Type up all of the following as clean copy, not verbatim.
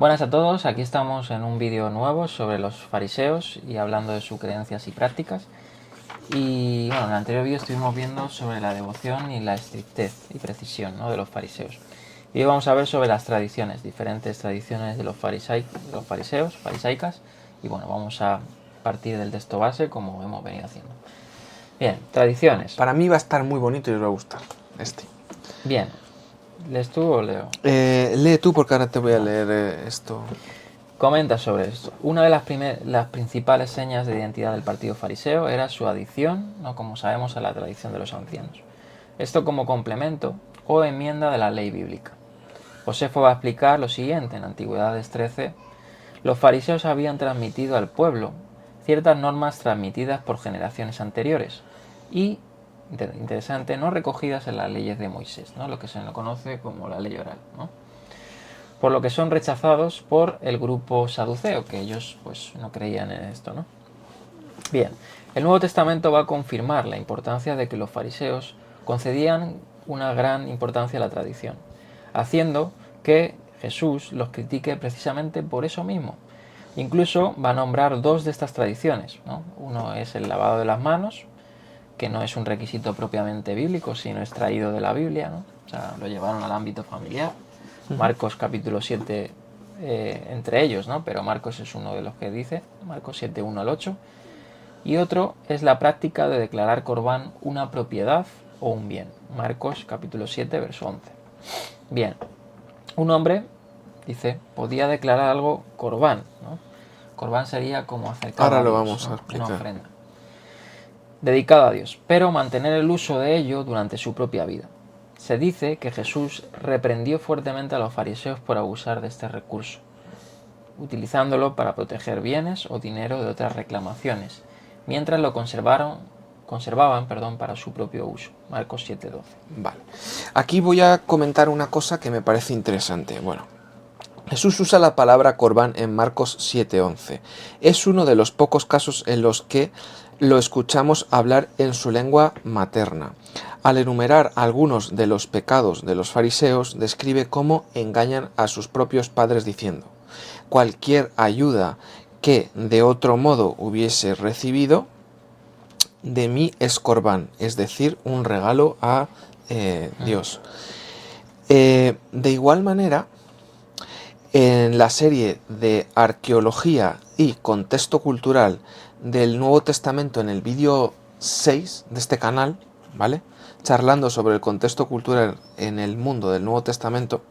Buenas a todos, aquí estamos en un vídeo nuevo sobre los fariseos y hablando de sus creencias y prácticas. Y bueno, en el anterior vídeo estuvimos viendo sobre la devoción y la estrictez y precisión, ¿no?, de los fariseos. Y hoy vamos a ver sobre las tradiciones, diferentes tradiciones de los fariseos, farisaicas. Y bueno, vamos a partir del texto base como hemos venido haciendo. Bien, tradiciones. Para mí va a estar muy bonito y os va a gustar este. Bien, ¿lees tú o leo? Lee tú porque ahora te voy a leer esto. Comenta sobre esto. Una de las principales señas de identidad del partido fariseo era su adicción, ¿no?, como sabemos, a la tradición de los ancianos. Esto como complemento o enmienda de la ley bíblica. Josefo va a explicar lo siguiente en Antigüedades 13. Los fariseos habían transmitido al pueblo ciertas normas transmitidas por generaciones anteriores y, interesante, no recogidas en las leyes de Moisés, ¿no?, lo que se le conoce como la ley oral, ¿no?, por lo que son rechazados por el grupo saduceo, que ellos pues no creían en esto, ¿no? Bien, el Nuevo Testamento va a confirmar la importancia de que los fariseos concedían una gran importancia a la tradición, haciendo que Jesús los critique precisamente por eso mismo. Incluso va a nombrar dos de estas tradiciones, ¿no? Uno es el lavado de las manos, que no es un requisito propiamente bíblico, sino extraído de la Biblia, ¿no? O sea, lo llevaron al ámbito familiar. Marcos capítulo 7 entre ellos, ¿no?, pero Marcos es uno de los que dice, Marcos 7, 1 al 8. Y otro es la práctica de declarar corbán una propiedad o un bien, Marcos capítulo 7, verso 11. Bien, un hombre, dice, podía declarar algo corbán, ¿no? Corbán sería como acercado Ahora a Dios, lo vamos ¿no?, a explicar. una ofrenda dedicado a Dios, pero mantener el uso de ello durante su propia vida. Se dice que Jesús reprendió fuertemente a los fariseos por abusar de este recurso, utilizándolo para proteger bienes o dinero de otras reclamaciones, mientras lo conservaban para su propio uso. Marcos 7:12. Vale. Aquí voy a comentar una cosa que me parece interesante. Bueno, Jesús usa la palabra corbán en Marcos 7:11. Es uno de los pocos casos en los que lo escuchamos hablar en su lengua materna. Al enumerar algunos de los pecados de los fariseos, describe cómo engañan a sus propios padres diciendo: cualquier ayuda que de otro modo hubiese recibido, de mí es corbán, es decir, un regalo a Dios. De igual manera, en la serie de arqueología y contexto cultural del Nuevo Testamento, en el vídeo 6 de este canal, ¿vale?, charlando sobre el contexto cultural en el mundo del Nuevo Testamento,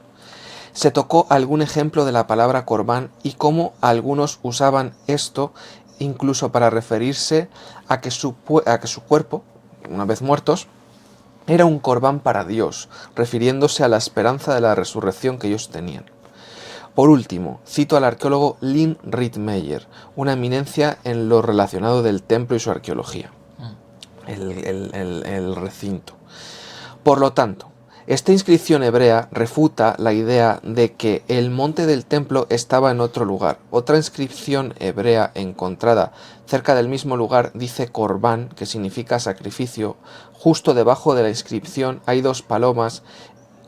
se tocó algún ejemplo de la palabra corbán y cómo algunos usaban esto incluso para referirse a que su cuerpo, una vez muertos, era un corbán para Dios, refiriéndose a la esperanza de la resurrección que ellos tenían. Por último, cito al arqueólogo Lynn Rittmeyer, una eminencia en lo relacionado del templo y su arqueología, el recinto. Por lo tanto, esta inscripción hebrea refuta la idea de que el monte del templo estaba en otro lugar. Otra inscripción hebrea encontrada cerca del mismo lugar dice corbán, que significa sacrificio. Justo debajo de la inscripción hay dos palomas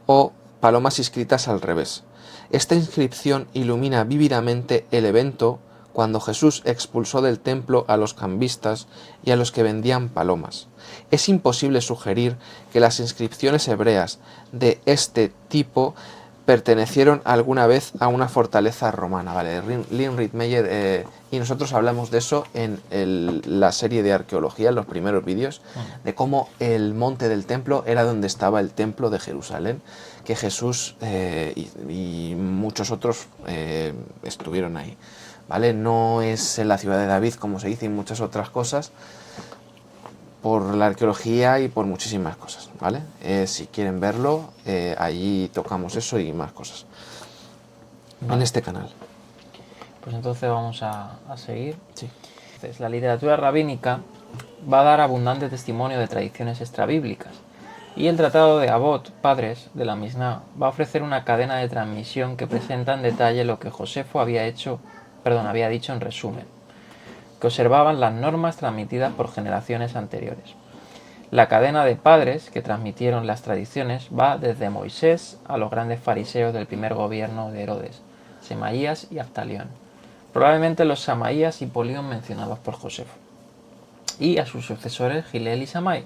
o palomas inscritas al revés. Esta inscripción ilumina vívidamente el evento cuando Jesús expulsó del templo a los cambistas y a los que vendían palomas. Es imposible sugerir que las inscripciones hebreas de este tipo pertenecieron alguna vez a una fortaleza romana, ¿vale? Lynn Rittmeyer, y nosotros hablamos de eso en la serie de arqueología, en los primeros vídeos, de cómo el monte del templo era donde estaba el templo de Jerusalén, que Jesús y muchos otros estuvieron ahí, ¿vale? No es en la ciudad de David, como se dice, y muchas otras cosas, por la arqueología y por muchísimas cosas, ¿vale? Si quieren verlo, allí tocamos eso y más cosas, en este canal. Pues entonces vamos a seguir. Sí. Entonces, la literatura rabínica va a dar abundante testimonio de tradiciones extrabíblicas, y el tratado de Avot, Padres, de la Misná, va a ofrecer una cadena de transmisión que presenta en detalle lo que Josefo había dicho en resumen, que observaban las normas transmitidas por generaciones anteriores. La cadena de padres que transmitieron las tradiciones va desde Moisés a los grandes fariseos del primer gobierno de Herodes, Semaías y Abtalión, probablemente los Samaías y Polión mencionados por Josefo, y a sus sucesores Gilel y Samai.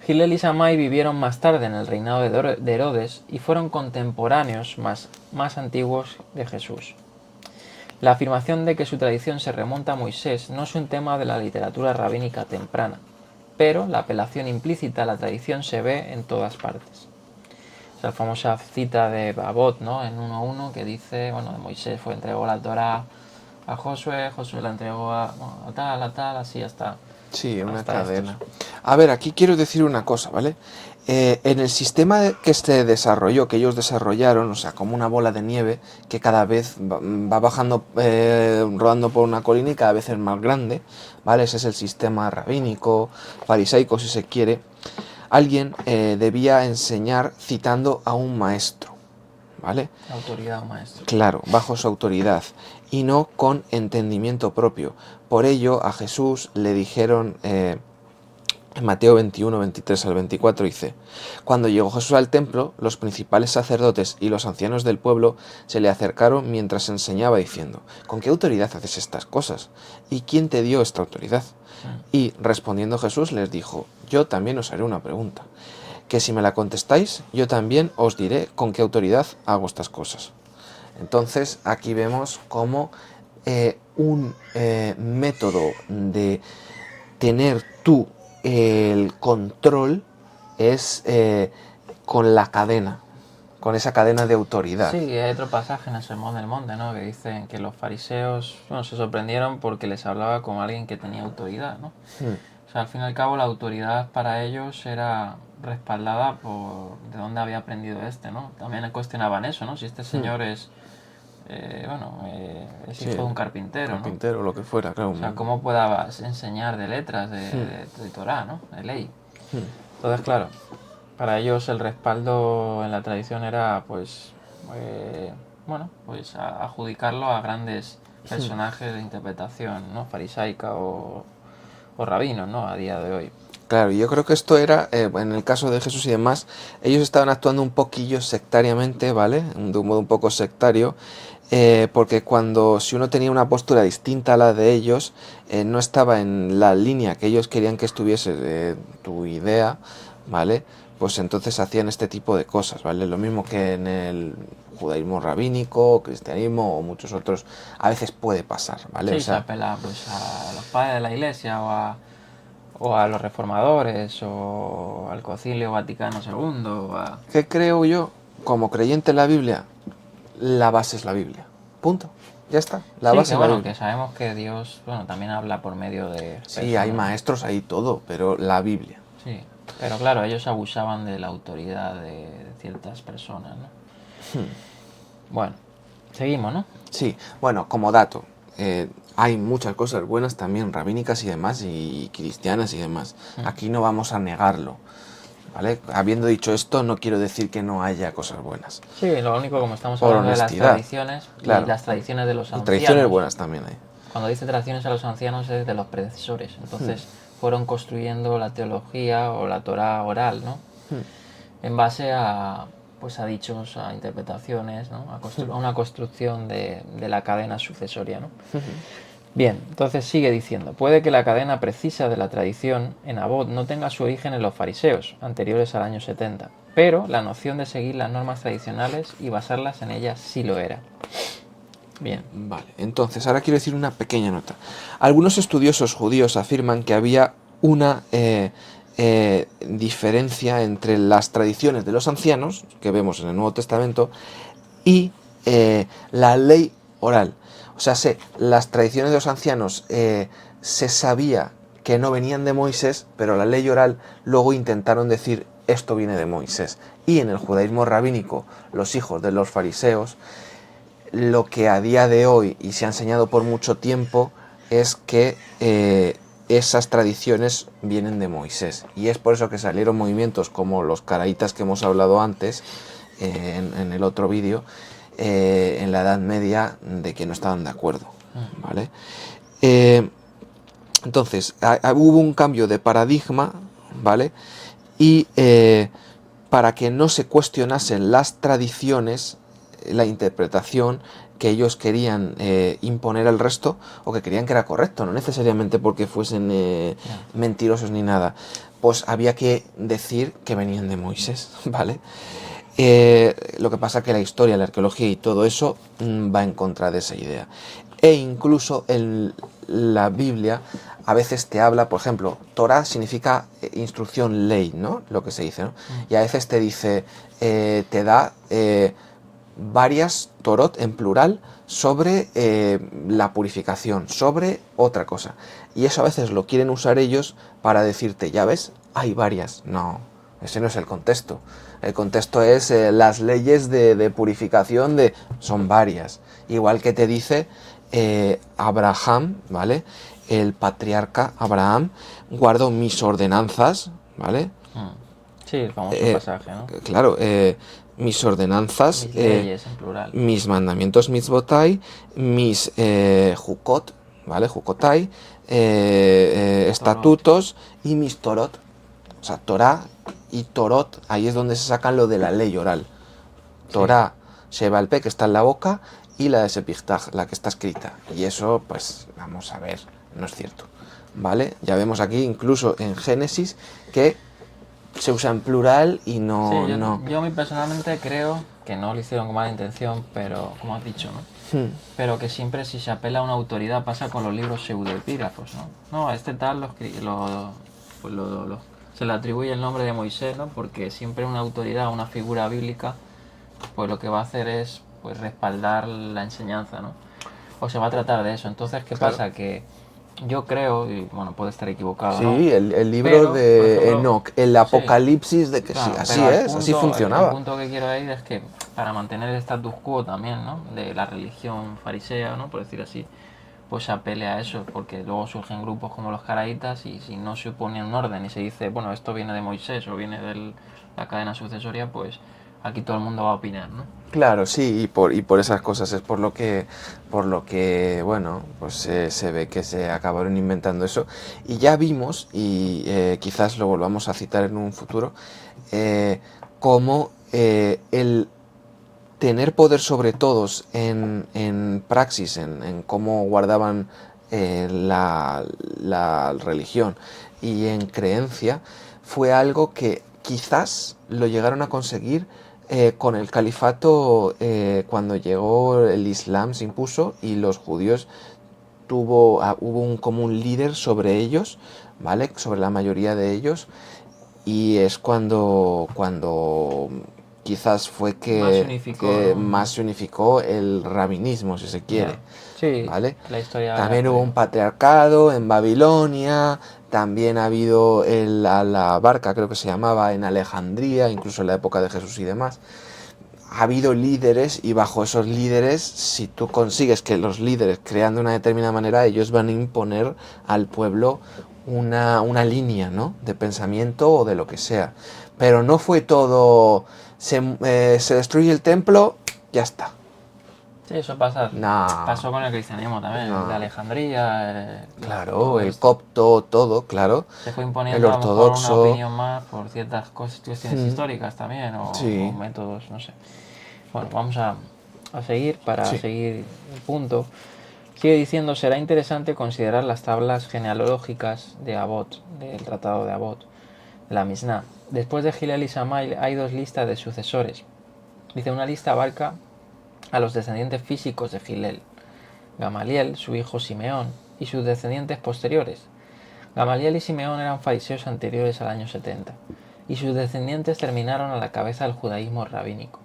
Gilel y Samai vivieron más tarde en el reinado de Herodes y fueron contemporáneos más antiguos de Jesús. La afirmación de que su tradición se remonta a Moisés no es un tema de la literatura rabínica temprana, pero la apelación implícita a la tradición se ve en todas partes. La famosa cita de Babot, ¿no?, en 1:1, que dice, bueno, Moisés entregó la Torá a Josué, Josué la entregó a tal, así hasta... Sí, una hasta cadena. estos. A ver, aquí quiero decir una cosa, ¿vale? En el sistema que se desarrolló, que ellos desarrollaron, o sea, como una bola de nieve que cada vez va bajando, rodando por una colina y cada vez es más grande, ¿vale? Ese es el sistema rabínico, farisaico, si se quiere. Alguien debía enseñar citando a un maestro, ¿vale? Autoridad, maestro. Claro, bajo su autoridad y no con entendimiento propio. Por ello a Jesús le dijeron en Mateo 21, 23 al 24 dice: Cuando llegó Jesús al templo, los principales sacerdotes y los ancianos del pueblo se le acercaron mientras enseñaba diciendo: ¿Con qué autoridad haces estas cosas? ¿Y quién te dio esta autoridad? Y respondiendo Jesús les dijo: Yo también os haré una pregunta, que si me la contestáis, yo también os diré con qué autoridad hago estas cosas. Entonces aquí vemos cómo un método de tener tú el control es con la cadena, con esa cadena de autoridad. Sí, hay otro pasaje en el Sermón del Monte, ¿no?, que dicen que los fariseos, bueno, se sorprendieron porque les hablaba como alguien que tenía autoridad, ¿no? O sea, al fin y al cabo la autoridad para ellos era respaldada por de dónde había aprendido ¿no? También cuestionaban eso, ¿no? Si este señor es Sí, hijo de un carpintero, carpintero, ¿no? lo que fuera, claro. O sea, ¿cómo pueda enseñar de letras, de Torá, ¿no?, de ley? Entonces, claro, para ellos el respaldo en la tradición era, pues, adjudicarlo a grandes personajes de interpretación, ¿no?, farisaica o rabinos, ¿no?, a día de hoy. Claro, yo creo que esto era, en el caso de Jesús y demás, ellos estaban actuando un poquillo sectariamente, ¿vale? De un modo un poco sectario, porque si uno tenía una postura distinta a la de ellos, no estaba en la línea que ellos querían que estuviese tu idea, ¿vale? Pues entonces hacían este tipo de cosas, ¿vale? Lo mismo que en el judaísmo rabínico, cristianismo o muchos otros, a veces puede pasar, ¿vale? Sí, O sea, se apela pues a los padres de la Iglesia o a los reformadores o al Concilio Vaticano II. ¿qué creo yo? Como creyente en la Biblia, la base es la Biblia. Punto. Ya está. La Sí, base que es la bueno, Biblia. que sabemos que Dios, bueno, también habla por medio de Sí, personas, hay ¿no? maestros, hay todo, pero la Biblia. Sí, pero claro, ellos abusaban de la autoridad de ciertas personas, ¿no? Bueno, seguimos, ¿no? Sí, bueno, como dato, hay muchas cosas buenas también, rabínicas y demás, y cristianas y demás. Aquí no vamos a negarlo, ¿vale? Habiendo dicho esto, no quiero decir que no haya cosas buenas. Sí, lo único, como estamos Por hablando de las honestidad, tradiciones, claro. y las tradiciones de los Y ancianos. tradiciones buenas también hay. Cuando dice tradiciones a los ancianos es de los predecesores. Entonces fueron construyendo la teología o la Torá oral, ¿no? En base a dichos, a interpretaciones, ¿no? A una construcción de la cadena sucesoria, ¿no? Bien, entonces sigue diciendo: puede que la cadena precisa de la tradición en Abot no tenga su origen en los fariseos, anteriores al año 70, pero la noción de seguir las normas tradicionales y basarlas en ellas sí lo era. Bien. Vale, entonces ahora quiero decir una pequeña nota. Algunos estudiosos judíos afirman que había una diferencia entre las tradiciones de los ancianos, que vemos en el Nuevo Testamento, y la ley oral. O sea, las tradiciones de los ancianos se sabía que no venían de Moisés, pero la ley oral luego intentaron decir esto viene de Moisés. Y en el judaísmo rabínico, los hijos de los fariseos, lo que a día de hoy, y se ha enseñado por mucho tiempo, es que esas tradiciones vienen de Moisés. Y es por eso que salieron movimientos como los caraítas que hemos hablado antes, en el otro vídeo, en la Edad Media, de que no estaban de acuerdo, ¿vale? Entonces, hubo un cambio de paradigma, ¿vale? Y para que no se cuestionasen las tradiciones, la interpretación que ellos querían imponer al resto o que creían que era correcto, no necesariamente porque fuesen mentirosos ni nada. Pues había que decir que venían de Moisés, ¿vale? Lo que pasa que la historia, la arqueología y todo eso va en contra de esa idea. E incluso en la Biblia a veces te habla, por ejemplo, Torah significa instrucción, ley, ¿no? Lo que se dice, ¿no? Y a veces te dice, te da varias Torot en plural sobre la purificación, sobre otra cosa. Y eso a veces lo quieren usar ellos para decirte, ya ves, hay varias. No, ese no es el contexto. El contexto es las leyes de purificación son varias. Igual que te dice Abraham, ¿vale? El patriarca Abraham guardó mis ordenanzas, ¿vale? Sí, el famoso pasaje, ¿no? Claro, mis ordenanzas, Mis leyes en plural. mis mandamientos, mitzvotai, mis jukot, ¿vale? Jukotai, estatutos y mis torot. O sea, Torah y Torot, ahí es donde se sacan lo de la ley oral. Torah, Shebal Peh, que está en la boca, y la de Sepichtach, la que está escrita. Y eso, pues, vamos a ver, no es cierto. ¿Vale? Ya vemos aquí, incluso en Génesis, que se usa en plural y no... Sí, yo personalmente creo que no lo hicieron con mala intención, pero, como has dicho, ¿no? Pero que siempre si se apela a una autoridad pasa con los libros pseudoepígrafos, ¿no? No, este tal se le atribuye el nombre de Moisés, ¿no? Porque siempre una autoridad, una figura bíblica, pues lo que va a hacer es pues respaldar la enseñanza, ¿no? O se va a tratar de eso. Entonces, ¿qué pasa? Que yo creo, y bueno, puede estar equivocado, sí, ¿no? el libro pero, de ejemplo, Enoch, el Apocalipsis de que claro, sí, así es, punto, así funcionaba. El punto que quiero ir es que para mantener el status quo también, ¿no? De la religión farisea, ¿no? Por decir así, pues se apele a eso, porque luego surgen grupos como los caraítas y si no se pone un orden y se dice, bueno, esto viene de Moisés o viene de la cadena sucesoria, pues aquí todo el mundo va a opinar, ¿no? Claro, sí, y por esas cosas es por lo que bueno, pues se ve que se acabaron inventando eso. Y ya vimos, y quizás lo volvamos a citar en un futuro, cómo el tener poder sobre todos en praxis, en cómo guardaban la religión y en creencia, fue algo que quizás lo llegaron a conseguir con el califato cuando llegó el Islam, se impuso y los judíos hubo como un líder sobre ellos, ¿vale? Sobre la mayoría de ellos, y es cuando quizás fue más se unificó el rabinismo, si se quiere. Sí, ¿vale? la historia también hubo un patriarcado en Babilonia, también ha habido la barca, creo que se llamaba, en Alejandría, incluso en la época de Jesús y demás. Ha habido líderes y bajo esos líderes, si tú consigues que los líderes crean de una determinada manera, ellos van a imponer al pueblo una línea, ¿no? De pensamiento o de lo que sea. Pero no fue todo, se destruye el templo, ya está. Sí, eso pasa. No. Pasó con el cristianismo también, No. de Alejandría. Claro, el copto, todo, claro. Se fue imponiendo el ortodoxo. A lo mejor una opinión más por ciertas cuestiones históricas también, o métodos, no sé. Bueno, vamos a seguir para seguir el punto. Sigue diciendo, será interesante considerar las tablas genealógicas de Abbot, del Tratado de Abbot, la Misná. Después de Hillel y Shammai hay dos listas de sucesores. Dice, una lista abarca a los descendientes físicos de Hillel, Gamaliel, su hijo Simeón, y sus descendientes posteriores. Gamaliel y Simeón eran fariseos anteriores al año 70, y sus descendientes terminaron a la cabeza del judaísmo rabínico.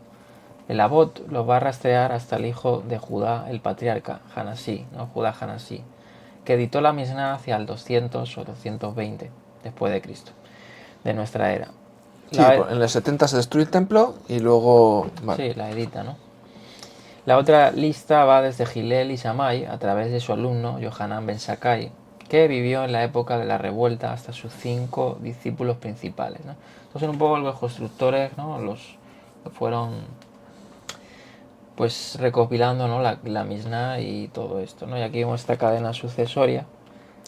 El Abbot los va a rastrear hasta el hijo de Judá, el patriarca, Hanasí, ¿no? Judá Hanasí, que editó la Misná hacia el 200 o 220 después de Cristo, de nuestra era. Sí, en los 70 se destruye el templo y luego... Vale. Sí, la edita, ¿no? La otra lista va desde Hillel y Shammai a través de su alumno, Yohanan ben Zakkai, que vivió en la época de la revuelta hasta sus 5 discípulos principales, ¿no? Entonces un poco los constructores, ¿no? Los fueron pues recopilando, ¿no? la Misná y todo esto, ¿no? Y aquí vemos esta cadena sucesoria.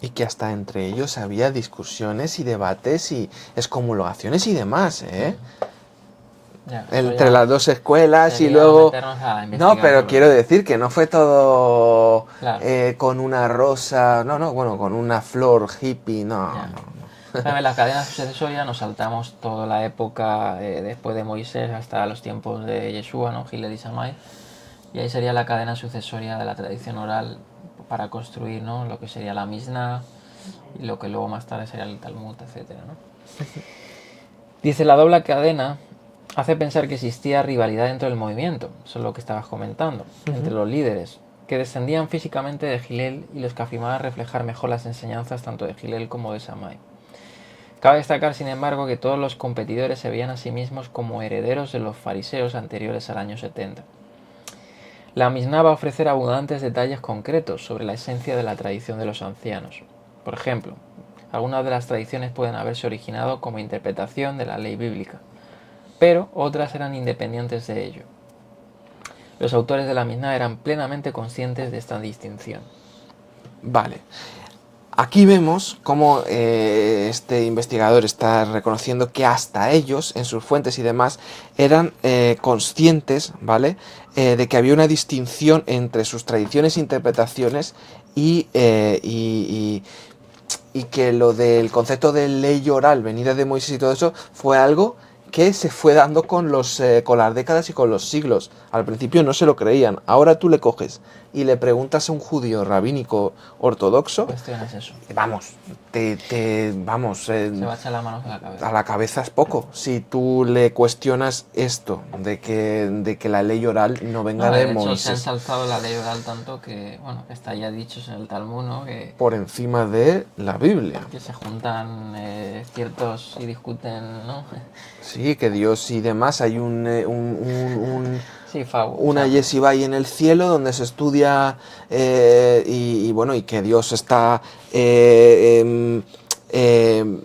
Y que hasta entre ellos había discusiones y debates y excomulgaciones y demás, ¿eh? Ya, eso entre ya las dos escuelas y sería luego... meternos a No, investigar pero sobre quiero eso. decir que no fue todo Claro, con una rosa, no, bueno, con una flor hippie, no, ya. no. En la cadena sucesoria nos saltamos toda la época después de Moisés hasta los tiempos de Yeshua, ¿no? Hillel y Shammai. Y ahí sería la cadena sucesoria de la tradición oral para construir, ¿no? Lo que sería la Mishnah y lo que luego más tarde sería el Talmud, etcétera, ¿no? Dice, la doble cadena hace pensar que existía rivalidad dentro del movimiento, eso es lo que estabas comentando, entre los líderes, que descendían físicamente de Hillel y los que afirmaban reflejar mejor las enseñanzas tanto de Hillel como de Shammai. Cabe destacar, sin embargo, que todos los competidores se veían a sí mismos como herederos de los fariseos anteriores al año 70. La Mishnah va a ofrecer abundantes detalles concretos sobre la esencia de la tradición de los ancianos. Por ejemplo, algunas de las tradiciones pueden haberse originado como interpretación de la ley bíblica, pero otras eran independientes de ello. Los autores de la Mishnah eran plenamente conscientes de esta distinción. Vale. Aquí vemos cómo este investigador está reconociendo que hasta ellos, en sus fuentes y demás, eran conscientes, ¿vale? De que había una distinción entre sus tradiciones e interpretaciones y que lo del concepto de ley oral, venida de Moisés y todo eso, fue algo que se fue dando con las décadas y con los siglos. Al principio no se lo creían. Ahora tú le coges y le preguntas a un judío rabínico ortodoxo, Cuestiones eso. vamos, vamos, Se va a echar la mano a la cabeza. a la cabeza es poco. Si tú le cuestionas esto de que la ley oral no venga No, de de hecho, se ha Moisés ensalzado la ley oral tanto que, bueno, está ya dicho en el Talmud, ¿no? por encima de la Biblia. Que se juntan ciertos y discuten, ¿no? Sí, que Dios y demás, hay Sí, Fabu, o una sea, yeshiva ahí en el cielo donde se estudia y bueno, y que Dios está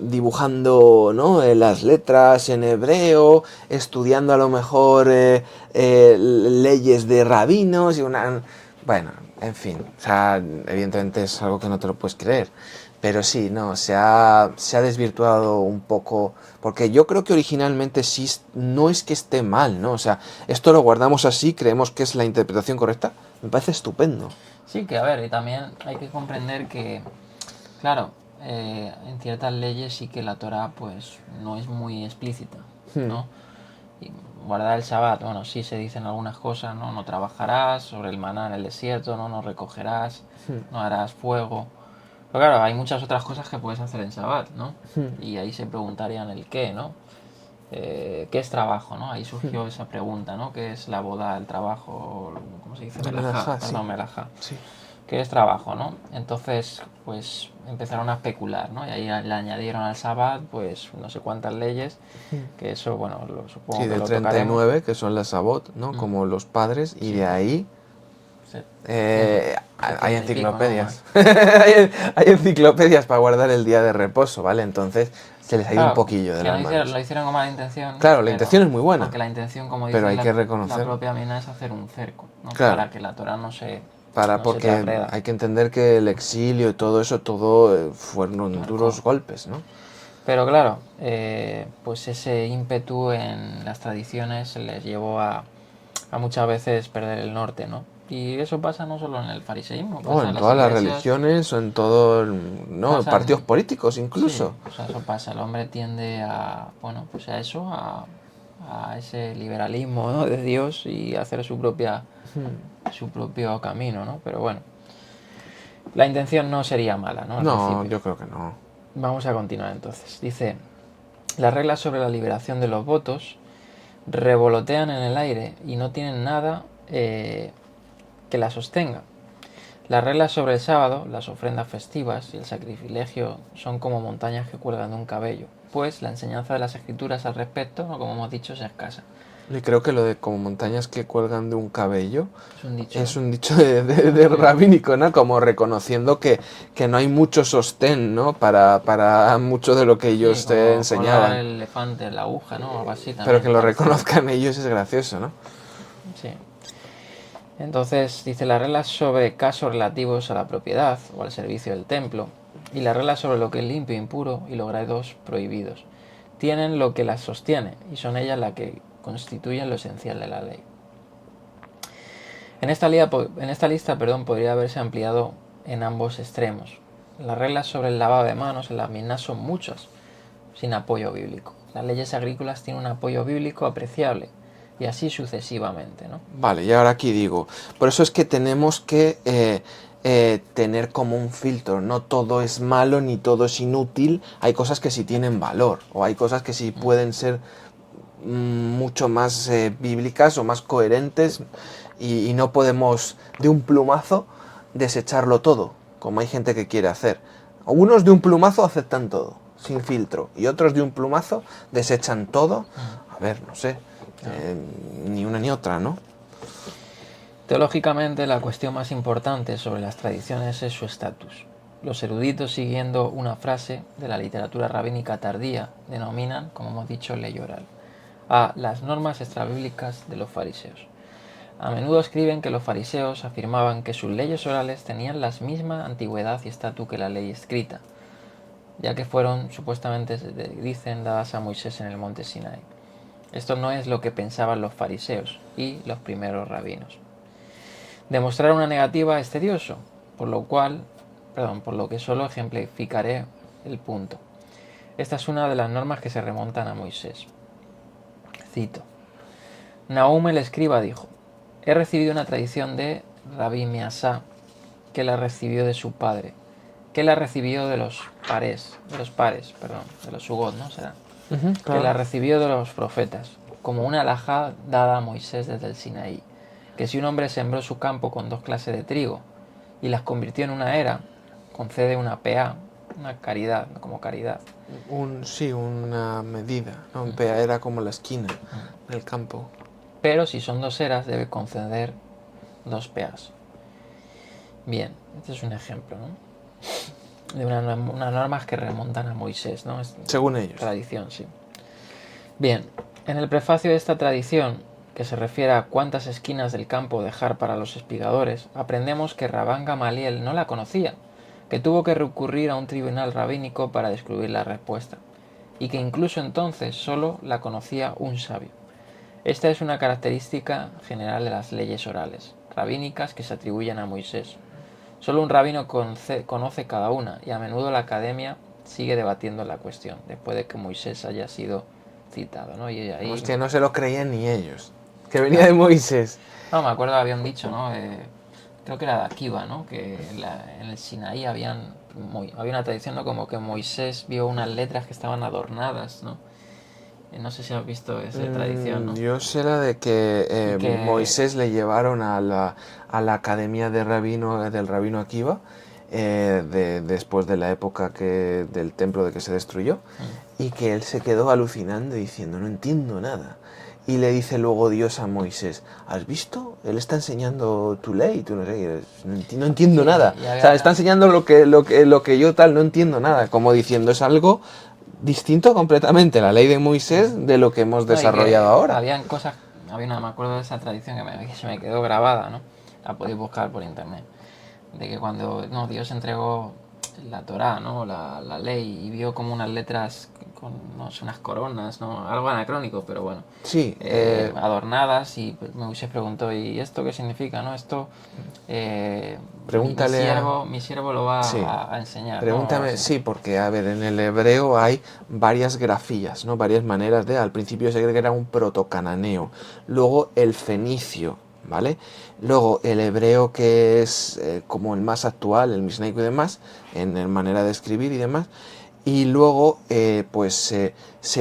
dibujando, ¿no? Las letras en hebreo, estudiando a lo mejor leyes de rabinos y una... Bueno, en fin, o sea, evidentemente es algo que no te lo puedes creer. Pero sí, no, se ha desvirtuado un poco, porque yo creo que originalmente sí, no es que esté mal, ¿no? O sea, esto lo guardamos así, creemos que es la interpretación correcta, me parece estupendo. sí, que a ver, y también hay que comprender que, claro, en ciertas leyes sí que la Torah pues no es muy explícita, ¿no? Y guardar el Shabbat, bueno, sí se dicen algunas cosas, ¿no? No trabajarás, sobre el maná en el desierto, ¿no? No recogerás, no harás fuego. Pero claro, hay muchas otras cosas que puedes hacer en Shabbat, ¿no? Y ahí se preguntarían el qué, ¿no? ¿Qué es trabajo, no? Ahí surgió esa pregunta, ¿no? ¿Qué es la boda, el trabajo, ¿cómo se dice? La Melajá, melajá, sí. perdón, melajá. Sí. ¿Qué es trabajo, no? Entonces, pues empezaron a especular, ¿no? Y ahí le añadieron al Shabbat, pues no sé cuántas leyes, que eso, bueno, supongo Sí, que de lo tocaremos. 39, que son las Sabot, ¿no? Como los padres, y Sí, de ahí se- hay 70 y pico, ¿no? enciclopedias. hay enciclopedias para guardar el día de reposo, ¿vale? Entonces se les ha ido un Claro, poquillo de que no las hicieron, manos. lo hicieron con mala intención, Claro, la pero intención es muy buena, porque la intención, como pero dice hay que la reconocer. propia mina, es hacer un cerco, ¿no? Claro. Para que la Torah no se te Porque agreda. hay que entender que el exilio y todo eso, todo fueron Marcó. duros golpes, ¿no? Pero claro, pues ese ímpetu en las tradiciones les llevó a muchas veces perder el norte, ¿no? Y eso pasa no solo en el fariseísmo, O pasa en en las todas las iglesias, religiones, o en todo, no, en pasa partidos en... políticos Sí, incluso. o sea, eso pasa. El hombre tiende a, bueno, pues a eso, a ese liberalismo, ¿no? De Dios y hacer su propio camino, ¿no? Pero bueno, la intención no sería mala, ¿no? Al No, principio. yo creo que no. Vamos a continuar entonces. Dice, las reglas sobre la liberación de los votos revolotean en el aire y no tienen nada que la sostenga. Las reglas sobre el sábado, las ofrendas festivas y el sacrilegio son como montañas que cuelgan de un cabello, pues la enseñanza de las escrituras al respecto, ¿no? Como hemos dicho, es escasa. Y creo que lo de como montañas que cuelgan de un cabello Es un dicho. es un dicho de rabínico, ¿no? Como reconociendo que no hay mucho sostén, ¿no? Para mucho de lo que Sí, ellos te como colgar enseñaban. el elefante en la aguja, ¿no? Algo así Pero también. que lo Parecido. reconozcan ellos es gracioso, ¿no? Sí. Entonces, dice las reglas sobre casos relativos a la propiedad o al servicio del templo y las reglas sobre lo que es limpio e impuro y los grados prohibidos. Tienen lo que las sostiene y son ellas las que constituyen lo esencial de la ley. En esta lista podría haberse ampliado en ambos extremos. Las reglas sobre el lavado de manos en las mismas son muchas, sin apoyo bíblico. Las leyes agrícolas tienen un apoyo bíblico apreciable, y así sucesivamente, ¿no? Vale, y ahora aquí digo, por eso es que tenemos que tener como un filtro, no todo es malo ni todo es inútil, hay cosas que sí tienen valor, o hay cosas que sí pueden ser mucho más bíblicas o más coherentes, y no podemos de un plumazo desecharlo todo, como hay gente que quiere hacer. Unos de un plumazo aceptan todo, sin filtro, y otros de un plumazo desechan todo. A ver, no sé, ni una ni otra, ¿no? Teológicamente, la cuestión más importante sobre las tradiciones es su estatus. Los eruditos, siguiendo una frase de la literatura rabínica tardía, denominan, como hemos dicho, ley oral, a las normas extrabíblicas de los fariseos. A menudo escriben que los fariseos afirmaban que sus leyes orales tenían la misma antigüedad y estatus que la ley escrita, ya que fueron, supuestamente, dicen, dadas a Moisés en el monte Sinai. Esto no es lo que pensaban los fariseos y los primeros rabinos. Demostrar una negativa es tedioso, por lo que solo ejemplificaré el punto. Esta es una de las normas que se remontan a Moisés. Cito: Nahum el escriba dijo: he recibido una tradición de Rabbi Measá, que la recibió de su padre, que la recibió de los Sugot, ¿no? Será. Claro. Que la recibió de los profetas, como una alajá dada a Moisés desde el Sinaí, que si un hombre sembró su campo con 2 clases de trigo y las convirtió en una era, concede una peá, una caridad, como caridad. Una medida, ¿no? Un pea era como la esquina del campo. Pero si son 2 eras, debe conceder 2 peás. Bien, este es un ejemplo, ¿no? De unas normas que remontan a Moisés, ¿no? Según ellos. Tradición, sí. Bien, en el prefacio de esta tradición, que se refiere a cuántas esquinas del campo dejar para los espigadores, aprendemos que Rabán Gamaliel no la conocía, que tuvo que recurrir a un tribunal rabínico para descubrir la respuesta, y que incluso entonces solo la conocía un sabio. Esta es una característica general de las leyes orales, rabínicas, que se atribuyen a Moisés. Solo un rabino conoce cada una, y a menudo la academia sigue debatiendo la cuestión, después de que Moisés haya sido citado, ¿no? Y ahí... Pues que no se lo creían ni ellos, que venía de Moisés. No, me acuerdo que había un dicho, ¿no? Creo que era de Akiva, ¿no? Que en el Sinaí había una tradición, ¿no? Como que Moisés vio unas letras que estaban adornadas, ¿no? No sé si has visto esa tradición, ¿no? Yo sé la de que Moisés le llevaron a la academia del rabino Akiva, después de la época del templo de que se destruyó, y que él se quedó alucinando diciendo, no entiendo nada. Y le dice luego Dios a Moisés, ¿has visto? Él está enseñando tu ley, tú no sé, no entiendo nada. O sea, está enseñando lo que yo tal, no entiendo nada. Como diciendo, es algo distinto completamente la ley de Moisés de lo que hemos desarrollado ahora. Habían cosas, me acuerdo de esa tradición que se me quedó grabada, ¿no? La podéis buscar por internet. De que cuando Dios entregó la Torá, ¿no? La ley, y vio como unas letras con, no sé, unas coronas, ¿no? Algo anacrónico, pero bueno. Sí. Adornadas, y Moisés preguntó, ¿y esto qué significa, no? Esto, pregúntale mi siervo lo va a enseñar. Pregúntame, ¿no? Sí, porque, a ver, en el hebreo hay varias grafías, ¿no? Varias maneras al principio se cree que era un protocananeo, luego el fenicio, ¿vale? Luego el hebreo, que es como el más actual, el misnaico y demás, en manera de escribir y demás, y luego se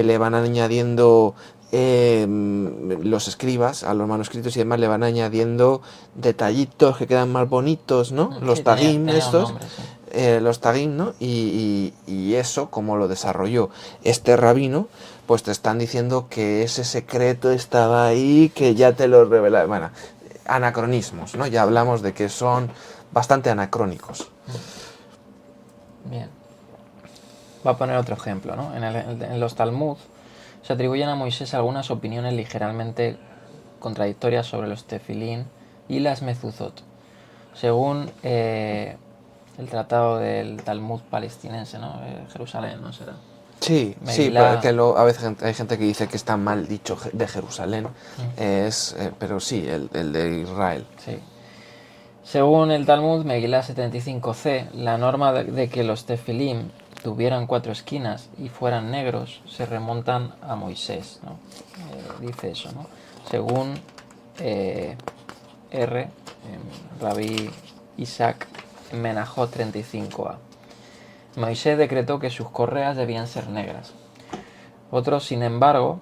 le van añadiendo los escribas a los manuscritos y demás, le van añadiendo detallitos que quedan más bonitos, ¿no? Sí, los tagim estos, nombre, sí. los tagim, ¿no? Y eso, como lo desarrolló este rabino, pues te están diciendo que ese secreto estaba ahí, que ya te lo revela. Bueno, anacronismos, ¿no? Ya hablamos de que son bastante anacrónicos. Bien. Voy a poner otro ejemplo, ¿no? En los Talmud se atribuyen a Moisés algunas opiniones ligeramente contradictorias sobre los tefilín y las mezuzot, según el tratado del Talmud palestinense, ¿no? Jerusalén, ¿no? Será. Sí, sí, Megilá. porque a veces hay gente que dice que está mal dicho de Jerusalén, pero sí, el de Israel. Sí. Según el Talmud, Megilá 75c, la norma de que los tefilim tuvieran 4 esquinas y fueran negros se remontan a Moisés, ¿no? Dice eso, ¿no? Según Rabí Isaac Menajot 35a. Moisés decretó que sus correas debían ser negras. Otros, sin embargo,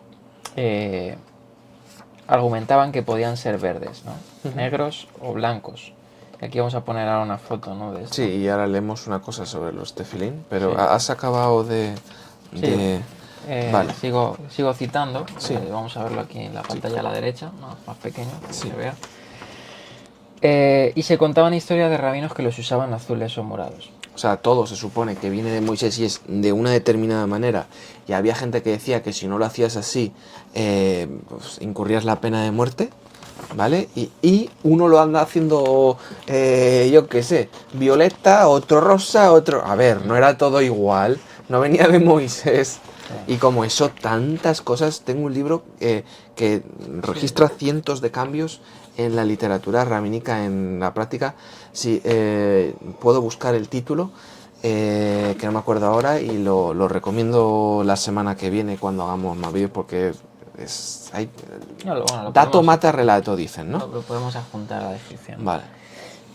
argumentaban que podían ser verdes, ¿no? Negros o blancos. Y aquí vamos a poner ahora una foto, ¿no? De esto. Sí, y ahora leemos una cosa sobre los tefilín, pero Sí. ¿has acabado de...? Sí, Vale. sigo citando. Sí. Vamos a verlo aquí en la pantalla a la derecha, más pequeño, para que Sí. se vea. Y se contaban historias de rabinos que los usaban azules o morados. O sea, todo se supone que viene de Moisés y es de una determinada manera. Y había gente que decía que si no lo hacías así, pues incurrías la pena de muerte, ¿vale? Y uno lo anda haciendo, yo qué sé, violeta, otro rosa, otro... A ver, no era todo igual, no venía de Moisés. Sí. Y como eso, tantas cosas. Tengo un libro que registra cientos de cambios en la literatura rabínica, en la práctica. Sí, puedo buscar el título, que no me acuerdo ahora, y lo recomiendo la semana que viene cuando hagamos más vídeos, porque dato mata relato, dicen, ¿no? Lo podemos adjuntar a la descripción. Vale.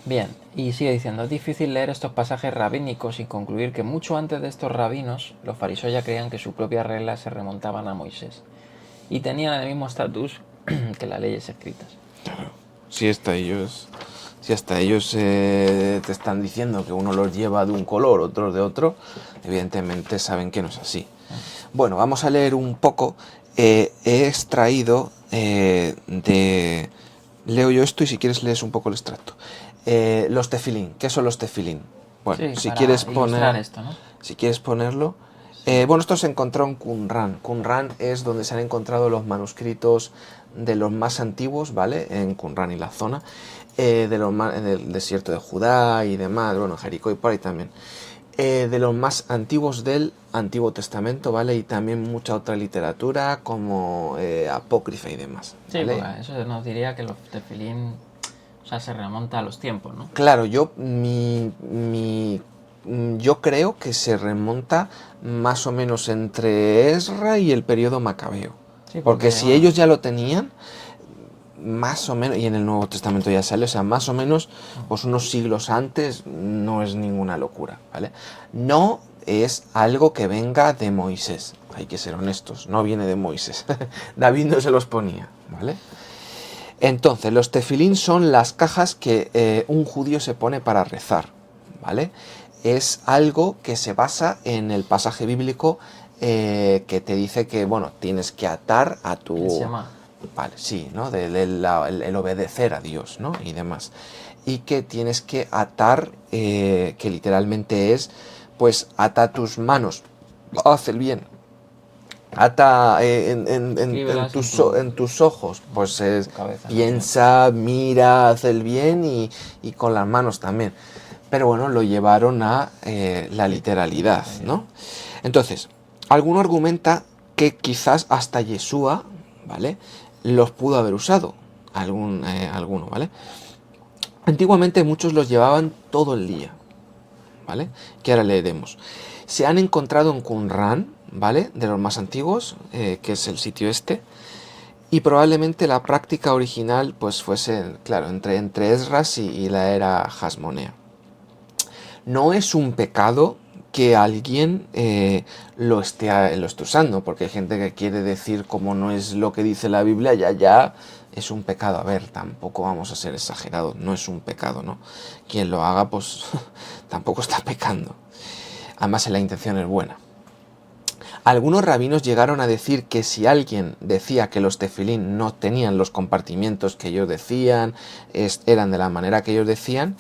Bien, y sigue diciendo, es difícil leer estos pasajes rabínicos y concluir que mucho antes de estos rabinos, los fariseos ya creían que sus propias reglas se remontaban a Moisés y tenían el mismo estatus que las leyes escritas. Claro. Si hasta ellos te están diciendo que uno los lleva de un color, otros de otro, evidentemente saben que no es así. Bueno, vamos a leer un poco. He extraído leo yo esto y si quieres lees un poco el extracto. Los tefilín. ¿Qué son los tefilín? Bueno, Sí, si para quieres ilustrar esto, ¿no? Si quieres ponerlo. Bueno, esto se encontró en Qumran. Qumran es donde se han encontrado los manuscritos de los más antiguos, ¿vale? En Qumran y la zona. En el desierto de Judá y demás, bueno, Jericó y por ahí también. De los más antiguos del Antiguo Testamento, ¿vale? Y también mucha otra literatura como apócrifa y demás, ¿vale? Sí, pues eso nos diría que los tefilín, o sea, se remonta a los tiempos, ¿no? Claro, yo creo que se remonta más o menos entre Ezra y el periodo macabeo. Sí, porque si bueno, ellos ya lo tenían, más o menos, y en el Nuevo Testamento ya sale, o sea, más o menos, pues unos siglos antes, no es ninguna locura, ¿vale? No es algo que venga de Moisés, hay que ser honestos, no viene de Moisés. David no se los ponía, ¿vale? Entonces, los tefilín son las cajas que un judío se pone para rezar, ¿vale? Es algo que se basa en el pasaje bíblico que te dice que, bueno, tienes que atar a tu... ¿qué se llama? Vale, sí, ¿no? El obedecer a Dios, ¿no? Y demás. Y que tienes que atar, que literalmente es, pues, ata tus manos, haz el bien. Ata en tus ojos, pues cabeza, piensa, mira, haz el bien y con las manos también. Pero bueno, lo llevaron a la literalidad, ¿no? Entonces, alguno argumenta que quizás hasta Yeshua, ¿vale?, los pudo haber usado, alguno, ¿vale? Antiguamente muchos los llevaban todo el día, ¿vale? Que ahora leeremos. Se han encontrado en Qumran, ¿vale?, de los más antiguos, que es el sitio este, y probablemente la práctica original pues fuese, claro, entre Esdras y la era Hasmonea. No es un pecado que alguien lo esté usando, porque hay gente que quiere decir, como no es lo que dice la Biblia, ya es un pecado. A ver, tampoco vamos a ser exagerados, no es un pecado, ¿no? Quien lo haga, pues tampoco está pecando. Además, la intención es buena. Algunos rabinos llegaron a decir que si alguien decía que los tefilín no tenían los compartimientos que ellos decían, eran de la manera que ellos decían,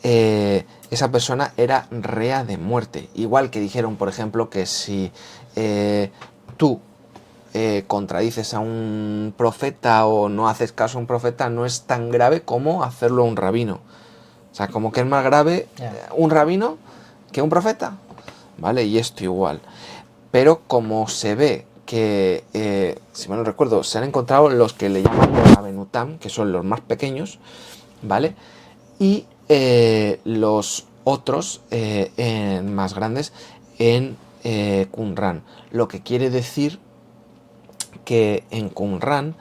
esa persona era rea de muerte. Igual que dijeron, por ejemplo, que si tú contradices a un profeta o no haces caso a un profeta, no es tan grave como hacerlo a un rabino. O sea, como que es más grave un rabino que un profeta, ¿vale? Y esto igual. pero como se ve que, si mal no recuerdo, se han encontrado los que le llaman los Abenutam, que son los más pequeños, ¿vale? Y los otros más grandes en Qumran, lo que quiere decir que en Qumran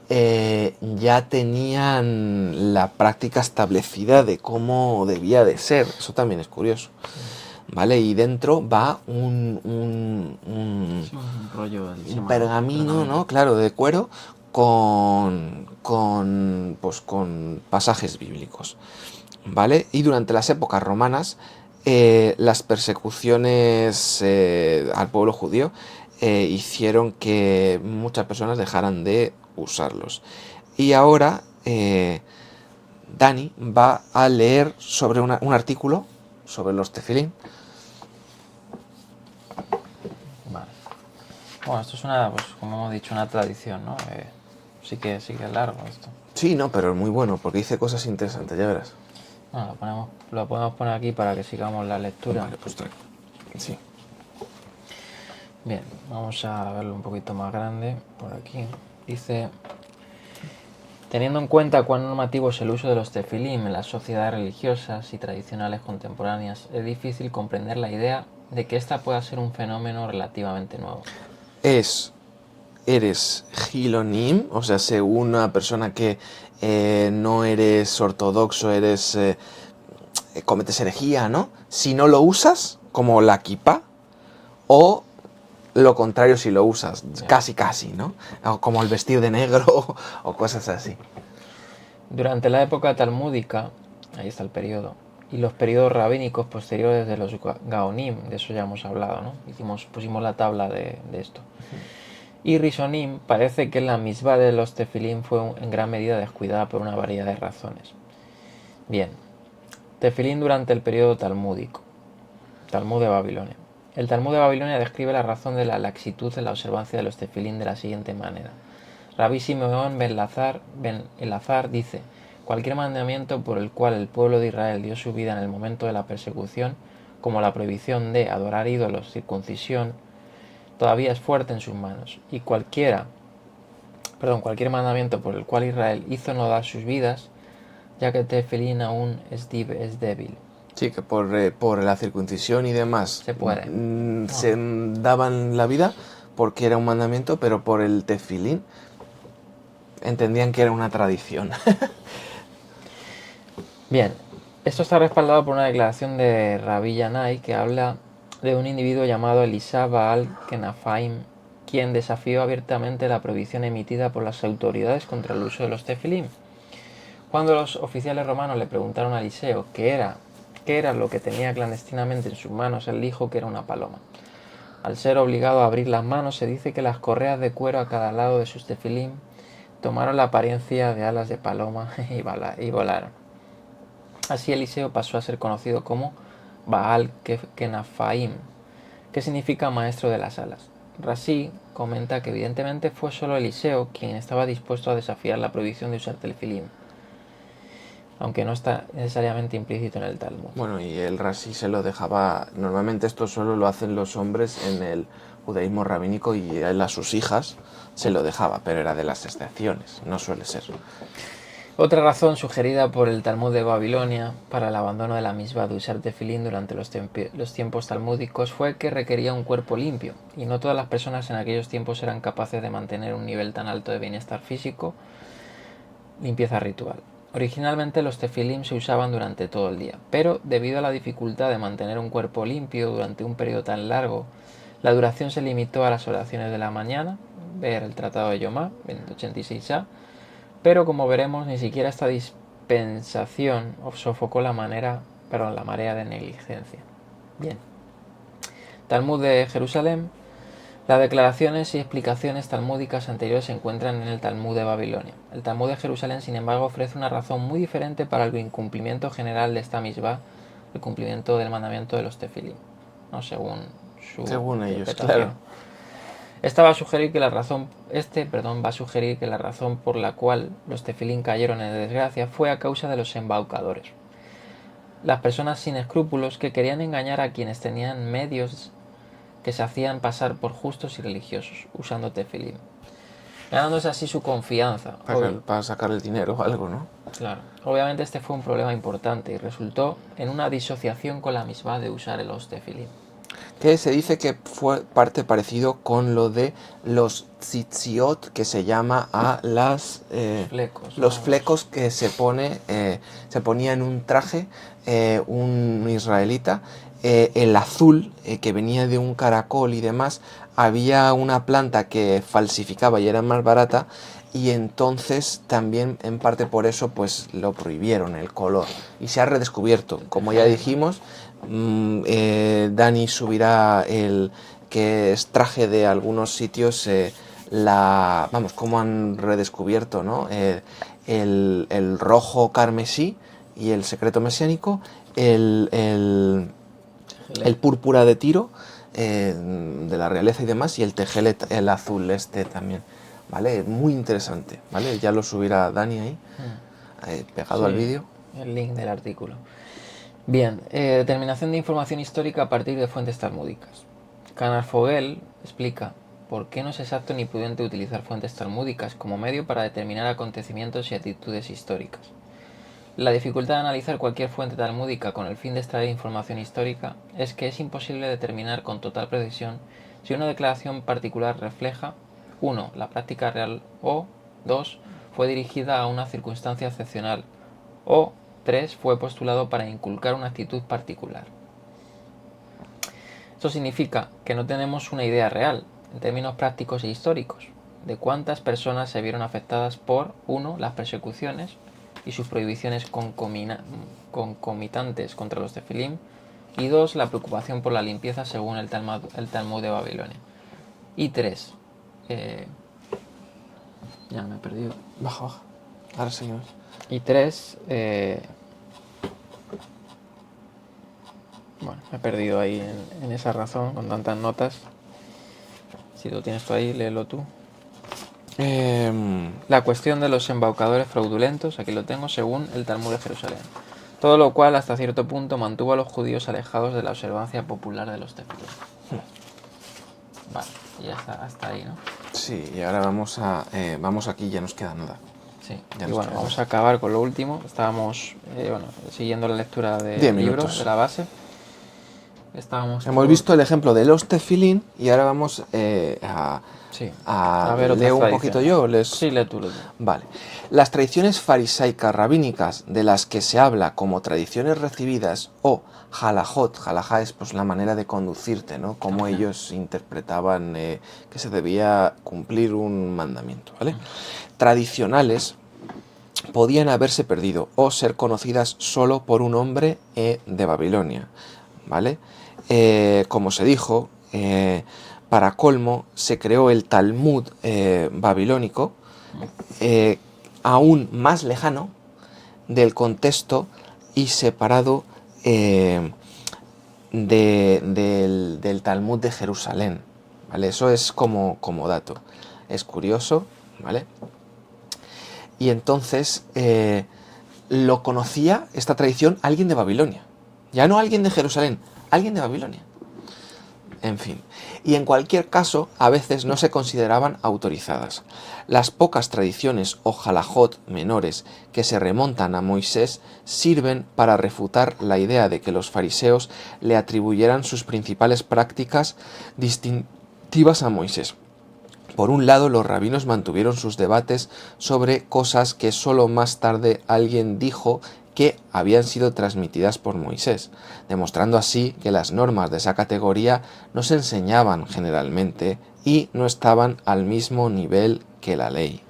ya tenían la práctica establecida de cómo debía de ser. Eso también es curioso, ¿vale? Y dentro va Sí, un rollo un pergamino, ¿no? Claro, de cuero pues, con pasajes bíblicos, ¿vale? Y durante las épocas romanas, las persecuciones al pueblo judío hicieron que muchas personas dejaran de usarlos. Y ahora Dani va a leer sobre un artículo sobre los tefilín. Vale. Bueno, esto es una, pues como hemos dicho, una tradición, ¿no? Sí que es largo esto. Sí, no, pero es muy bueno porque dice cosas interesantes, ya verás. Bueno, lo podemos poner aquí para que sigamos la lectura. Vale, pues trae. Sí. Bien, vamos a verlo un poquito más grande por aquí. Dice: teniendo en cuenta cuán normativo es el uso de los tefilim en las sociedades religiosas y tradicionales contemporáneas, es difícil comprender la idea de que esta pueda ser un fenómeno relativamente nuevo. Eres Gilonim, o sea, según una persona que no eres ortodoxo, cometes herejía, ¿no? Si no lo usas, como la kippah, o lo contrario si lo usas, casi, ¿no? Como el vestir de negro o cosas así. Durante la época talmúdica, ahí está el periodo, y los periodos rabínicos posteriores de los Gaonim, de eso ya hemos hablado, ¿no? Pusimos la tabla de esto. Y Rishonim, parece que la misbah de los tefilim fue en gran medida descuidada por una variedad de razones. Bien, tefilín durante el periodo talmúdico, Talmud de Babilonia. El Talmud de Babilonia describe la razón de la laxitud en la observancia de los tefilín de la siguiente manera. Rabbi Simeón ben Elazar dice: cualquier mandamiento por el cual el pueblo de Israel dio su vida en el momento de la persecución, como la prohibición de adorar ídolos, circuncisión, todavía es fuerte en sus manos, y cualquier mandamiento por el cual Israel hizo no dar sus vidas, ya que tefilín aún es débil. Sí, que por la circuncisión y demás Se puede. se daban la vida porque era un mandamiento, pero por el tefilín entendían que era una tradición. Bien, esto está respaldado por una declaración de Rabbi Yanai que habla de un individuo llamado Elisha Baal Kenafaim, quien desafió abiertamente la prohibición emitida por las autoridades contra el uso de los tefilim. Cuando los oficiales romanos le preguntaron a Eliseo qué era lo que tenía clandestinamente en sus manos, él dijo que era una paloma. Al ser obligado a abrir las manos, se dice que las correas de cuero a cada lado de sus tefilim tomaron la apariencia de alas de paloma y volaron. Así Eliseo pasó a ser conocido como Baal Kenafaim, que significa maestro de las alas. Rashi comenta que evidentemente fue solo Eliseo quien estaba dispuesto a desafiar la prohibición de usar tefilim, aunque no está necesariamente implícito en el Talmud. Bueno, y el Rashi se lo dejaba. Normalmente esto solo lo hacen los hombres en el judaísmo rabínico, y él a sus hijas se lo dejaba, pero era de las excepciones, no suele ser. Otra razón sugerida por el Talmud de Babilonia para el abandono de la misbah de usar tefilín durante los tiempos talmúdicos fue que requería un cuerpo limpio, y no todas las personas en aquellos tiempos eran capaces de mantener un nivel tan alto de bienestar físico, limpieza ritual. Originalmente los tefilín se usaban durante todo el día, pero debido a la dificultad de mantener un cuerpo limpio durante un periodo tan largo, la duración se limitó a las oraciones de la mañana, ver el Tratado de Yomá, 86a, pero como veremos, ni siquiera esta dispensación sofocó la marea de negligencia. Bien. Talmud de Jerusalén. Las declaraciones y explicaciones talmúdicas anteriores se encuentran en el Talmud de Babilonia. El Talmud de Jerusalén, sin embargo, ofrece una razón muy diferente para el incumplimiento general de esta misbah, el cumplimiento del mandamiento de los tefilim, ¿no? Según ellos, claro. Va a sugerir que la razón por la cual los tefilín cayeron en desgracia fue a causa de los embaucadores. Las personas sin escrúpulos que querían engañar a quienes tenían medios que se hacían pasar por justos y religiosos, usando tefilín, ganándose así su confianza. Para sacar el dinero o algo, ¿no? Claro. Obviamente este fue un problema importante y resultó en una disociación con la misma de usar los tefilín. Que se dice que fue parte parecido con lo de los tzitziot, que se llama a Flecos, los ¿no? flecos que se ponía en un traje un israelita. El azul, que venía de un caracol y demás, había una planta que falsificaba y era más barata, y entonces también en parte por eso pues lo prohibieron el color y se ha redescubierto, como ya dijimos. Dani subirá el que es traje de algunos sitios, vamos, cómo han redescubierto, ¿no? El rojo carmesí y el secreto mesiánico, el púrpura de Tiro, de la realeza y demás, y el tejelet, el azul este también, ¿vale? Muy interesante, ¿vale? Ya lo subirá Dani ahí, pegado al vídeo. El link del artículo. Bien, determinación de información histórica a partir de fuentes talmúdicas. Canar Fogel explica por qué no es exacto ni prudente utilizar fuentes talmúdicas como medio para determinar acontecimientos y actitudes históricas. La dificultad de analizar cualquier fuente talmúdica con el fin de extraer información histórica es que es imposible determinar con total precisión si una declaración particular refleja 1. La práctica real, o 2. Fue dirigida a una circunstancia excepcional, o 3. Fue postulado para inculcar una actitud particular. Esto significa que no tenemos una idea real, en términos prácticos e históricos, de cuántas personas se vieron afectadas por 1. Las persecuciones y sus prohibiciones concomitantes contra los tefilim, y 2. La preocupación por la limpieza según el Talmud de Babilonia. Y 3. Ya me he perdido. Baja. Ahora señor. Y 3. Bueno, me he perdido ahí en esa razón, con tantas notas. Si lo tienes tú ahí, léelo tú. La cuestión de los embaucadores fraudulentos, aquí lo tengo, según el Talmud de Jerusalén. Todo lo cual, hasta cierto punto, mantuvo a los judíos alejados de la observancia popular de los tefilim. Vale, y ya está, hasta ahí, ¿no? Sí, y ahora vamos aquí, ya nos queda nada. Sí, y bueno, vamos a acabar con lo último. Estábamos siguiendo la lectura del libro, de la base. Hemos visto el ejemplo de los tefilín y ahora vamos a ver leo un poquito yo. Sí, lee tú. Vale. Las tradiciones farisaicas rabínicas de las que se habla como tradiciones recibidas o halajot, halajá es pues la manera de conducirte, ¿no? Como ellos interpretaban que se debía cumplir un mandamiento, ¿vale? Tradicionales podían haberse perdido o ser conocidas solo por un hombre de Babilonia, ¿vale? Como se dijo, para colmo se creó el Talmud babilónico, aún más lejano del contexto y separado del Talmud de Jerusalén, ¿vale? Eso es como dato, es curioso, ¿vale? Y entonces lo conocía esta tradición alguien de Babilonia, ya no alguien de Jerusalén, alguien de Babilonia. En fin, y en cualquier caso, a veces no se consideraban autorizadas. Las pocas tradiciones o halajot menores que se remontan a Moisés sirven para refutar la idea de que los fariseos le atribuyeran sus principales prácticas distintivas a Moisés. Por un lado, los rabinos mantuvieron sus debates sobre cosas que solo más tarde alguien dijo que habían sido transmitidas por Moisés, demostrando así que las normas de esa categoría no se enseñaban generalmente y no estaban al mismo nivel que la ley.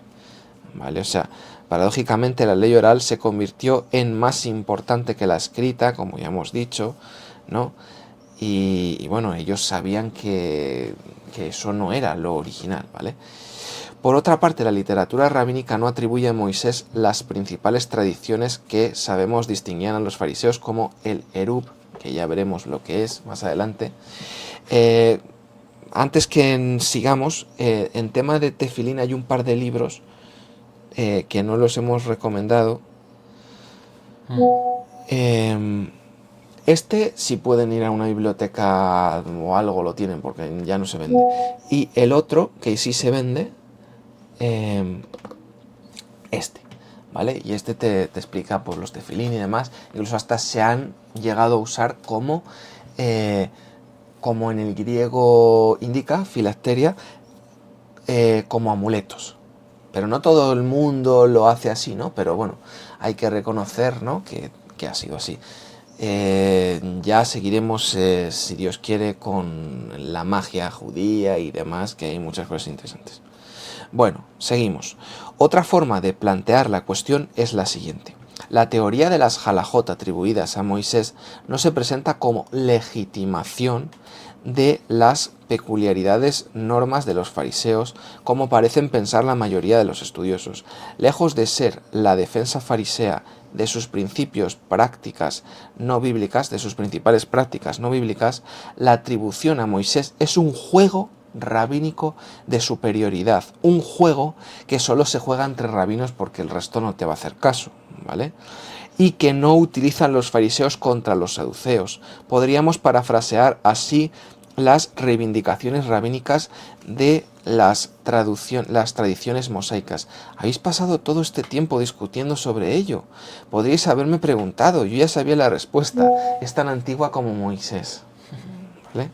¿Vale? O sea, paradójicamente la ley oral se convirtió en más importante que la escrita, como ya hemos dicho, ¿no? Y bueno, ellos sabían que eso no era lo original, ¿vale? Por otra parte, la literatura rabínica no atribuye a Moisés las principales tradiciones que sabemos distinguían a los fariseos, como el Erub, que ya veremos lo que es más adelante. Antes que sigamos, en tema de tefilín hay un par de libros que no los hemos recomendado. Si pueden ir a una biblioteca o algo, lo tienen porque ya no se vende. Y el otro, que sí se vende, eh, ¿vale? Y te explica pues, los tefilín y demás. Incluso hasta se han llegado a usar como en el griego indica, filacteria, como amuletos. Pero no todo el mundo lo hace así, ¿no? Pero bueno, hay que reconocer, ¿no? que ha sido así. Ya seguiremos, si Dios quiere, con la magia judía y demás, que hay muchas cosas interesantes. Bueno, seguimos. Otra forma de plantear la cuestión es la siguiente. La teoría de las halajot atribuidas a Moisés no se presenta como legitimación de las peculiaridades normas de los fariseos, como parecen pensar la mayoría de los estudiosos. Lejos de ser la defensa farisea de sus principios prácticas no bíblicas, de sus principales prácticas no bíblicas, la atribución a Moisés es un juego rabínico de superioridad, un juego que solo se juega entre rabinos porque el resto no te va a hacer caso, ¿vale? Y que no utilizan los fariseos contra los saduceos. Podríamos parafrasear así las reivindicaciones rabínicas de las tradiciones mosaicas. Habéis pasado todo este tiempo discutiendo sobre ello. Podríais haberme preguntado, yo ya sabía la respuesta. Es tan antigua como Moisés, ¿vale?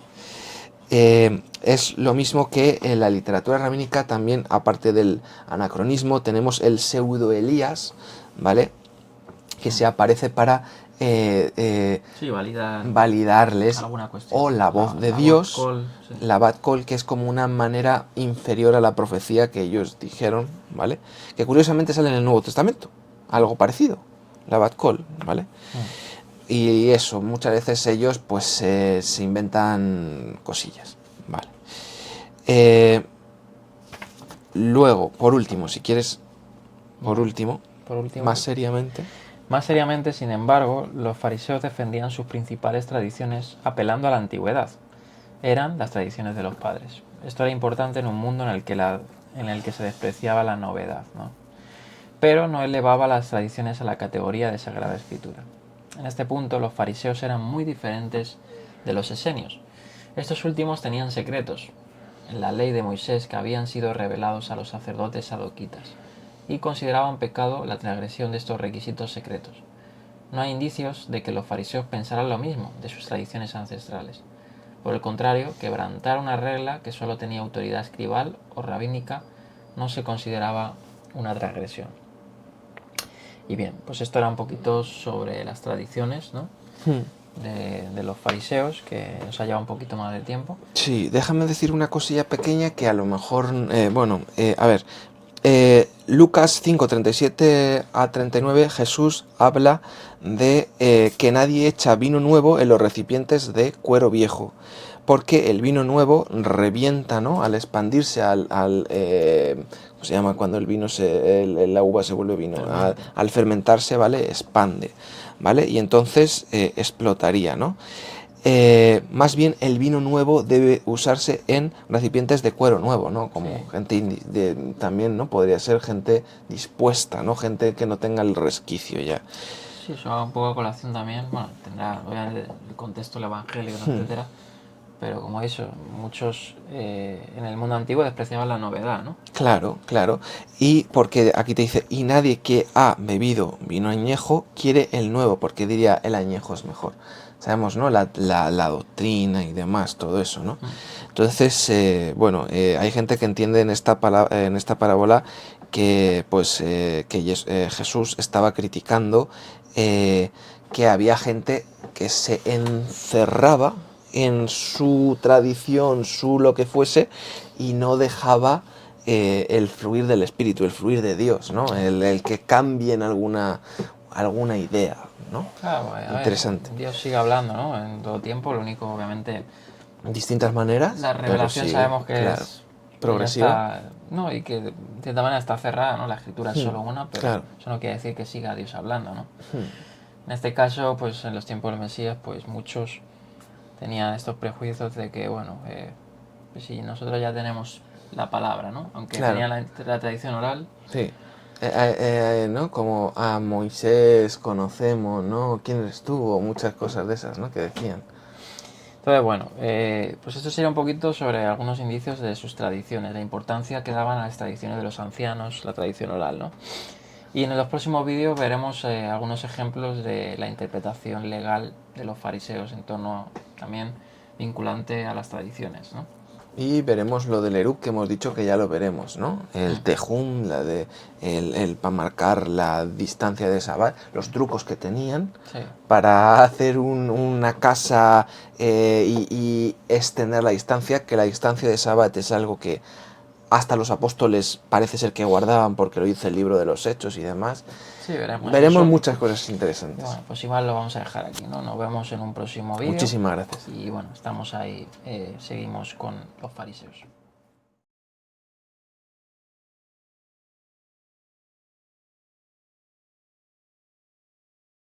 Es lo mismo que en la literatura rabínica también, aparte del anacronismo, tenemos el pseudo-Elías, ¿vale? Que se aparece para Sí, validarles, alguna cuestión. o la voz de Dios, Call, sí. la Bat Kol, que es como una manera inferior a la profecía que ellos dijeron, ¿vale? Que curiosamente sale en el Nuevo Testamento, algo parecido, la Bat Kol, ¿vale? Y eso, muchas veces ellos pues se inventan cosillas, ¿vale? Luego, por último, si quieres, por último, más seriamente. Más seriamente, sin embargo, los fariseos defendían sus principales tradiciones apelando a la antigüedad. Eran las tradiciones de los padres. Esto era importante en un mundo en el que se despreciaba la novedad, ¿no? Pero no elevaba las tradiciones a la categoría de Sagrada Escritura. En este punto, los fariseos eran muy diferentes de los esenios. Estos últimos tenían secretos en la ley de Moisés que habían sido revelados a los sacerdotes sadoquitas y consideraban pecado la transgresión de estos requisitos secretos. No hay indicios de que los fariseos pensaran lo mismo de sus tradiciones ancestrales. Por el contrario, quebrantar una regla que solo tenía autoridad escribal o rabínica no se consideraba una transgresión. Y bien, pues esto era un poquito sobre las tradiciones, ¿no? De los fariseos, que nos ha llevado un poquito más de tiempo. Sí, déjame decir una cosilla pequeña que a lo mejor, a ver, Lucas 5, 37 a 39, Jesús habla de que nadie echa vino nuevo en los recipientes de cuero viejo, porque el vino nuevo revienta, ¿no? Al expandirse, ¿cómo se llama cuando el vino la uva se vuelve vino? Al fermentarse, ¿vale? Expande, ¿vale? Y entonces explotaría, ¿no? Más bien el vino nuevo debe usarse en recipientes de cuero nuevo, ¿no? Como sí. Gente también, ¿no? Podría ser gente dispuesta, ¿no? Gente que no tenga el resquicio ya. Sí, eso va un poco a colación también. Bueno, tendrá obviamente el contexto del evangelio, etcétera. Pero como eso, muchos en el mundo antiguo despreciaban la novedad, ¿no? Claro, claro. Y porque aquí te dice, y nadie que ha bebido vino añejo quiere el nuevo, porque diría el añejo es mejor. Sabemos, ¿no? La doctrina y demás, todo eso, ¿no? Entonces, hay gente que entiende en esta parábola que, pues, Jesús estaba criticando que había gente que se encerraba en su tradición, su lo que fuese, y no dejaba el fluir del Espíritu, el fluir de Dios, ¿no? El que cambien alguna idea, ¿no? Claro, interesante. Ver, Dios sigue hablando, ¿no? En todo tiempo, lo único, obviamente... Distintas maneras. La revelación sí, sabemos que claro, es... progresiva. No, y que de cierta manera está cerrada, ¿no? La escritura es solo una, pero claro, eso no quiere decir que siga Dios hablando, ¿no? En este caso, pues en los tiempos del Mesías, pues muchos tenían estos prejuicios de que, bueno, pues si nosotros ya tenemos la palabra, ¿no? Aunque claro, tenían la tradición oral. Sí. ¿no? Como a Moisés conocemos, ¿no? ¿Quién eres tú? O muchas cosas de esas, ¿no? Que decían. Entonces, bueno, pues esto sería un poquito sobre algunos indicios de sus tradiciones, la importancia que daban a las tradiciones de los ancianos, la tradición oral, ¿no? Y en los próximos vídeos veremos algunos ejemplos de la interpretación legal de los fariseos en torno también vinculante a las tradiciones, ¿no? Y veremos lo del Eruc, que hemos dicho que ya lo veremos, ¿no? El Tejum, el para marcar la distancia de Sabbat, los trucos que tenían Sí. para hacer una casa y extender la distancia, que la distancia de Sabbat es algo que hasta los apóstoles parece ser que guardaban porque lo dice el libro de los Hechos y demás. Sí, veremos Veremos eso. muchas cosas interesantes. Bueno, pues igual lo vamos a dejar aquí, ¿no? Nos vemos en un próximo vídeo. Muchísimas gracias. Y bueno, estamos ahí, seguimos con los fariseos.